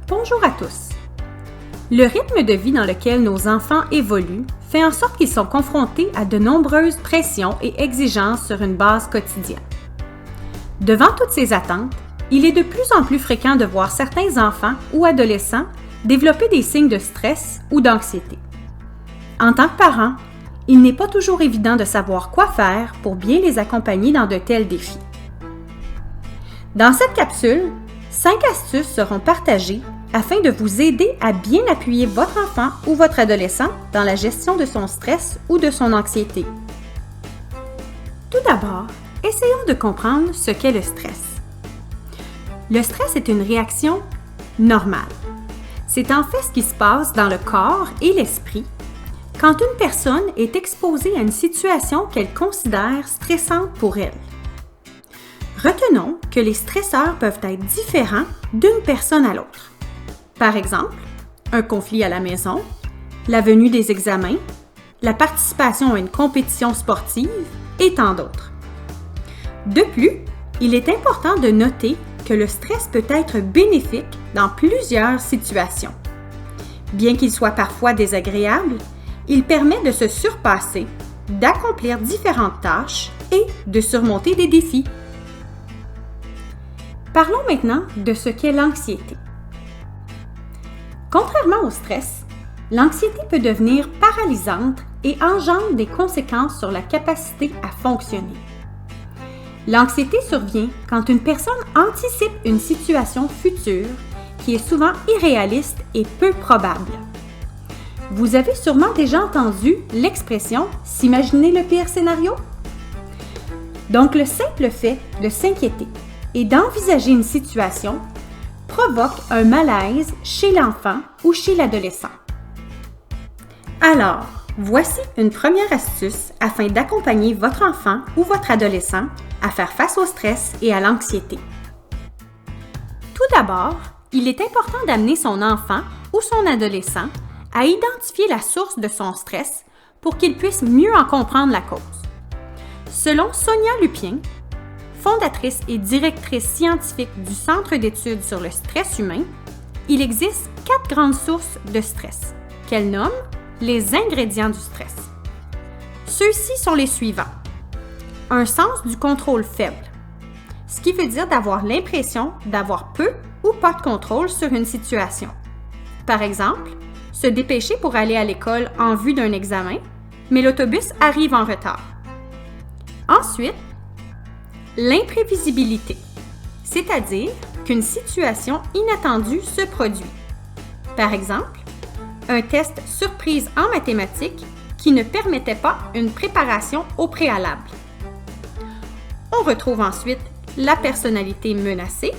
Bonjour à tous! Le rythme de vie dans lequel nos enfants évoluent fait en sorte qu'ils sont confrontés à de nombreuses pressions et exigences sur une base quotidienne. Devant toutes ces attentes, il est de plus en plus fréquent de voir certains enfants ou adolescents développer des signes de stress ou d'anxiété. En tant que parent, il n'est pas toujours évident de savoir quoi faire pour bien les accompagner dans de tels défis. Dans cette capsule, 5 astuces seront partagées afin de vous aider à bien appuyer votre enfant ou votre adolescent dans la gestion de son stress ou de son anxiété. Tout d'abord, essayons de comprendre ce qu'est le stress. Le stress est une réaction normale. C'est en fait ce qui se passe dans le corps et l'esprit quand une personne est exposée à une situation qu'elle considère stressante pour elle. Retenons que les stresseurs peuvent être différents d'une personne à l'autre. Par exemple, un conflit à la maison, la venue des examens, la participation à une compétition sportive et tant d'autres. De plus, il est important de noter que le stress peut être bénéfique dans plusieurs situations. Bien qu'il soit parfois désagréable, il permet de se surpasser, d'accomplir différentes tâches et de surmonter des défis. Parlons maintenant de ce qu'est l'anxiété. Contrairement au stress, l'anxiété peut devenir paralysante et engendre des conséquences sur la capacité à fonctionner. L'anxiété survient quand une personne anticipe une situation future qui est souvent irréaliste et peu probable. Vous avez sûrement déjà entendu l'expression « s'imaginer le pire scénario ». Donc, le simple fait de s'inquiéter et d'envisager une situation provoque un malaise chez l'enfant ou chez l'adolescent. Alors, voici une première astuce afin d'accompagner votre enfant ou votre adolescent à faire face au stress et à l'anxiété. Tout d'abord, il est important d'amener son enfant ou son adolescent à identifier la source de son stress pour qu'il puisse mieux en comprendre la cause. Selon Sonia Lupien, fondatrice et directrice scientifique du Centre d'études sur le stress humain, il existe 4 grandes sources de stress, qu'elle nomme les ingrédients du stress. Ceux-ci sont les suivants. Un sens du contrôle faible, ce qui veut dire d'avoir l'impression d'avoir peu ou pas de contrôle sur une situation. Par exemple, se dépêcher pour aller à l'école en vue d'un examen, mais l'autobus arrive en retard. Ensuite, l'imprévisibilité, c'est-à-dire qu'une situation inattendue se produit. Par exemple, un test surprise en mathématiques qui ne permettait pas une préparation au préalable. On retrouve ensuite la personnalité menacée,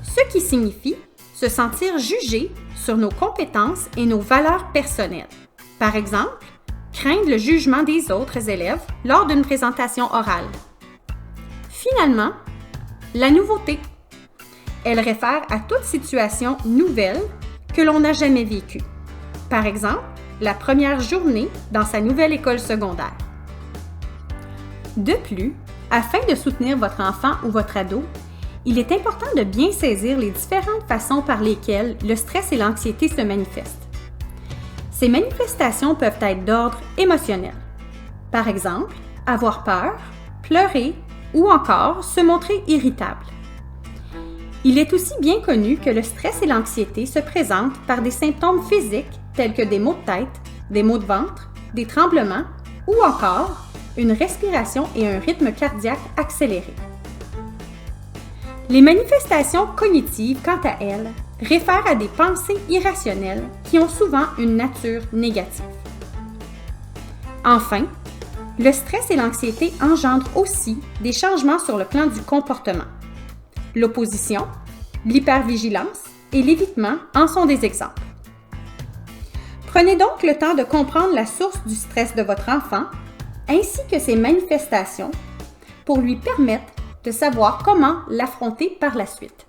ce qui signifie se sentir jugé sur nos compétences et nos valeurs personnelles. Par exemple, craindre le jugement des autres élèves lors d'une présentation orale. Finalement, la nouveauté. Elle réfère à toute situation nouvelle que l'on n'a jamais vécue. Par exemple, la première journée dans sa nouvelle école secondaire. De plus, afin de soutenir votre enfant ou votre ado, il est important de bien saisir les différentes façons par lesquelles le stress et l'anxiété se manifestent. Ces manifestations peuvent être d'ordre émotionnel. Par exemple, avoir peur, pleurer, ou encore se montrer irritable. Il est aussi bien connu que le stress et l'anxiété se présentent par des symptômes physiques tels que des maux de tête, des maux de ventre, des tremblements ou encore une respiration et un rythme cardiaque accéléré. Les manifestations cognitives, quant à elles, réfèrent à des pensées irrationnelles qui ont souvent une nature négative. Enfin, le stress et l'anxiété engendrent aussi des changements sur le plan du comportement. L'opposition, l'hypervigilance et l'évitement en sont des exemples. Prenez donc le temps de comprendre la source du stress de votre enfant ainsi que ses manifestations pour lui permettre de savoir comment l'affronter par la suite.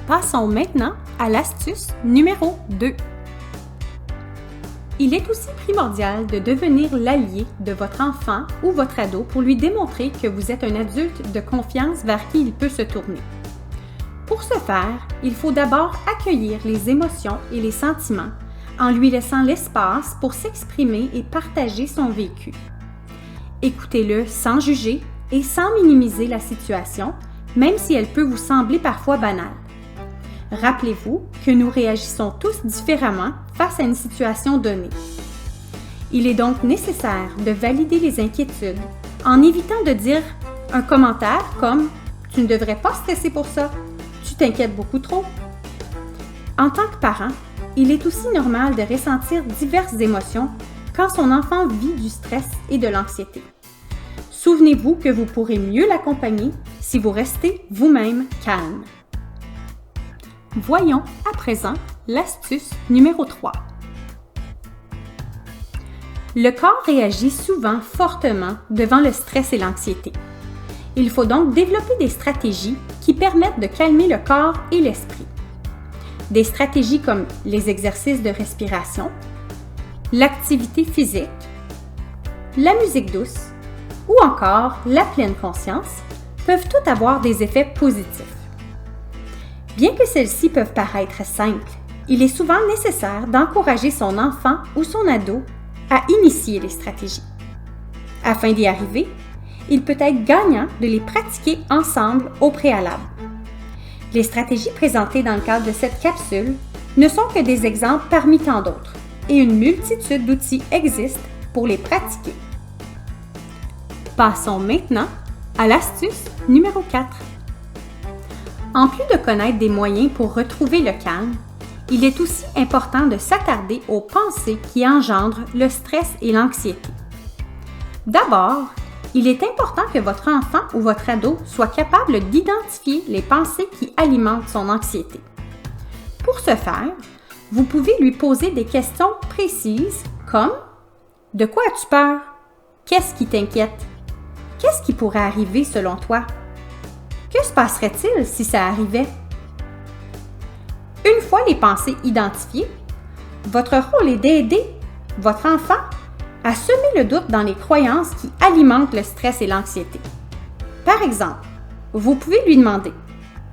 Passons maintenant à l'astuce numéro 2. Il est aussi primordial de devenir l'allié de votre enfant ou votre ado pour lui démontrer que vous êtes un adulte de confiance vers qui il peut se tourner. Pour ce faire, il faut d'abord accueillir les émotions et les sentiments en lui laissant l'espace pour s'exprimer et partager son vécu. Écoutez-le sans juger et sans minimiser la situation, même si elle peut vous sembler parfois banale. Rappelez-vous que nous réagissons tous différemment face à une situation donnée. Il est donc nécessaire de valider les inquiétudes en évitant de dire un commentaire comme « Tu ne devrais pas stresser pour ça, tu t'inquiètes beaucoup trop ». En tant que parent, il est aussi normal de ressentir diverses émotions quand son enfant vit du stress et de l'anxiété. Souvenez-vous que vous pourrez mieux l'accompagner si vous restez vous-même calme. Voyons à présent l'astuce numéro 3. Le corps réagit souvent fortement devant le stress et l'anxiété. Il faut donc développer des stratégies qui permettent de calmer le corps et l'esprit. Des stratégies comme les exercices de respiration, l'activité physique, la musique douce ou encore la pleine conscience peuvent toutes avoir des effets positifs. Bien que celles-ci peuvent paraître simples, il est souvent nécessaire d'encourager son enfant ou son ado à initier les stratégies. Afin d'y arriver, il peut être gagnant de les pratiquer ensemble au préalable. Les stratégies présentées dans le cadre de cette capsule ne sont que des exemples parmi tant d'autres, et une multitude d'outils existent pour les pratiquer. Passons maintenant à l'astuce numéro 4. En plus de connaître des moyens pour retrouver le calme, il est aussi important de s'attarder aux pensées qui engendrent le stress et l'anxiété. D'abord, il est important que votre enfant ou votre ado soit capable d'identifier les pensées qui alimentent son anxiété. Pour ce faire, vous pouvez lui poser des questions précises comme « De quoi as-tu peur? Qu'est-ce qui t'inquiète? Qu'est-ce qui pourrait arriver selon toi? Que se passerait-il si ça arrivait? » Une fois les pensées identifiées, votre rôle est d'aider votre enfant à semer le doute dans les croyances qui alimentent le stress et l'anxiété. Par exemple, vous pouvez lui demander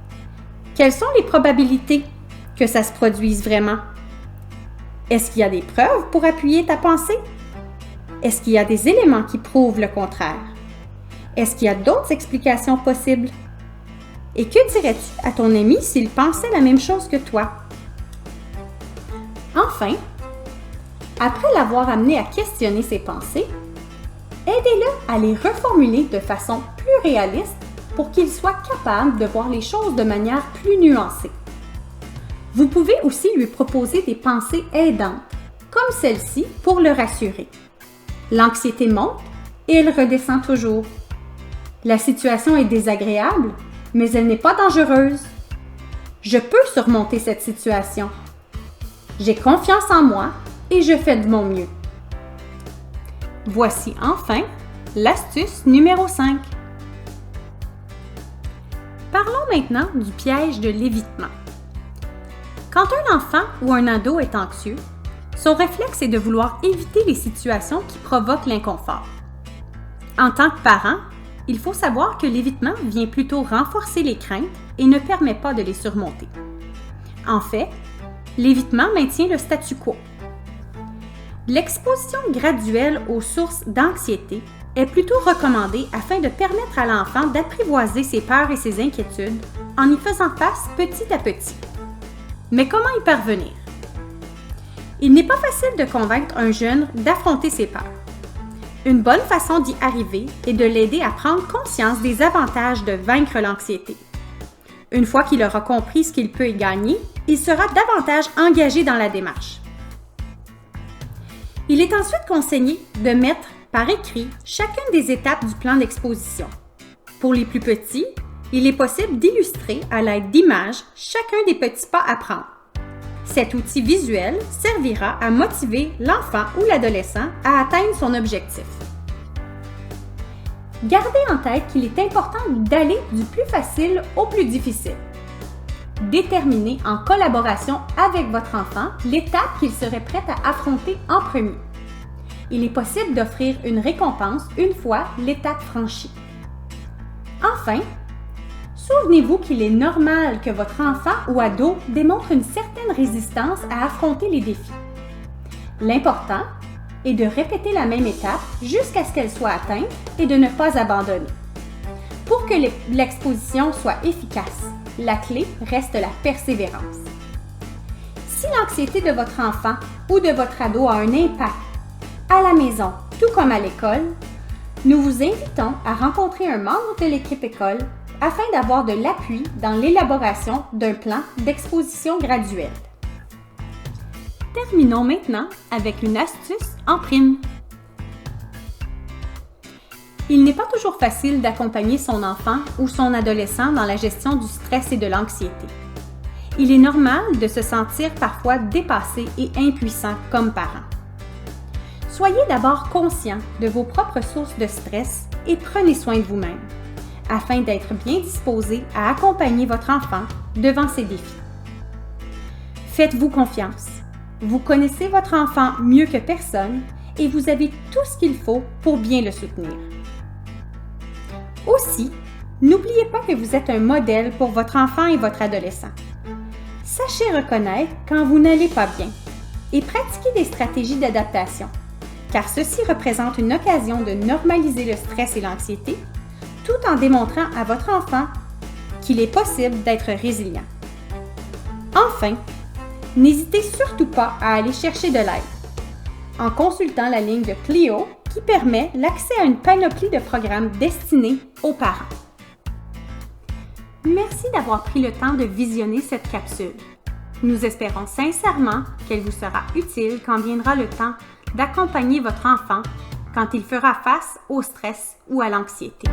« Quelles sont les probabilités que ça se produise vraiment? Est-ce qu'il y a des preuves pour appuyer ta pensée? Est-ce qu'il y a des éléments qui prouvent le contraire? Est-ce qu'il y a d'autres explications possibles? Et que dirais-tu à ton ami s'il pensait la même chose que toi? » Enfin, après l'avoir amené à questionner ses pensées, aidez-le à les reformuler de façon plus réaliste pour qu'il soit capable de voir les choses de manière plus nuancée. Vous pouvez aussi lui proposer des pensées aidantes, comme celle-ci pour le rassurer. L'anxiété monte et elle redescend toujours. La situation est désagréable, mais elle n'est pas dangereuse. Je peux surmonter cette situation. J'ai confiance en moi et je fais de mon mieux. Voici enfin l'astuce numéro 5. Parlons maintenant du piège de l'évitement. Quand un enfant ou un ado est anxieux, son réflexe est de vouloir éviter les situations qui provoquent l'inconfort. En tant que parent, il faut savoir que l'évitement vient plutôt renforcer les craintes et ne permet pas de les surmonter. En fait, l'évitement maintient le statu quo. L'exposition graduelle aux sources d'anxiété est plutôt recommandée afin de permettre à l'enfant d'apprivoiser ses peurs et ses inquiétudes en y faisant face petit à petit. Mais comment y parvenir? Il n'est pas facile de convaincre un jeune d'affronter ses peurs. Une bonne façon d'y arriver est de l'aider à prendre conscience des avantages de vaincre l'anxiété. Une fois qu'il aura compris ce qu'il peut y gagner, il sera davantage engagé dans la démarche. Il est ensuite conseillé de mettre par écrit chacune des étapes du plan d'exposition. Pour les plus petits, il est possible d'illustrer à l'aide d'images chacun des petits pas à prendre. Cet outil visuel servira à motiver l'enfant ou l'adolescent à atteindre son objectif. Gardez en tête qu'il est important d'aller du plus facile au plus difficile. Déterminez en collaboration avec votre enfant l'étape qu'il serait prêt à affronter en premier. Il est possible d'offrir une récompense une fois l'étape franchie. Enfin, Souvenez-vous qu'il est normal que votre enfant ou ado démontre une certaine résistance à affronter les défis. L'important est de répéter la même étape jusqu'à ce qu'elle soit atteinte et de ne pas abandonner. Pour que l'exposition soit efficace, la clé reste la persévérance. Si l'anxiété de votre enfant ou de votre ado a un impact à la maison, tout comme à l'école, nous vous invitons à rencontrer un membre de l'équipe école afin d'avoir de l'appui dans l'élaboration d'un plan d'exposition graduelle. Terminons maintenant avec une astuce en prime. Il n'est pas toujours facile d'accompagner son enfant ou son adolescent dans la gestion du stress et de l'anxiété. Il est normal de se sentir parfois dépassé et impuissant comme parent. Soyez d'abord conscient de vos propres sources de stress et prenez soin de vous-même, afin d'être bien disposé à accompagner votre enfant devant ces défis. Faites-vous confiance. Vous connaissez votre enfant mieux que personne et vous avez tout ce qu'il faut pour bien le soutenir. Aussi, n'oubliez pas que vous êtes un modèle pour votre enfant et votre adolescent. Sachez reconnaître quand vous n'allez pas bien et pratiquez des stratégies d'adaptation, car ceci représente une occasion de normaliser le stress et l'anxiété, tout en démontrant à votre enfant qu'il est possible d'être résilient. Enfin, n'hésitez surtout pas à aller chercher de l'aide en consultant la ligne de Clio qui permet l'accès à une panoplie de programmes destinés aux parents. Merci d'avoir pris le temps de visionner cette capsule. Nous espérons sincèrement qu'elle vous sera utile quand viendra le temps d'accompagner votre enfant quand il fera face au stress ou à l'anxiété.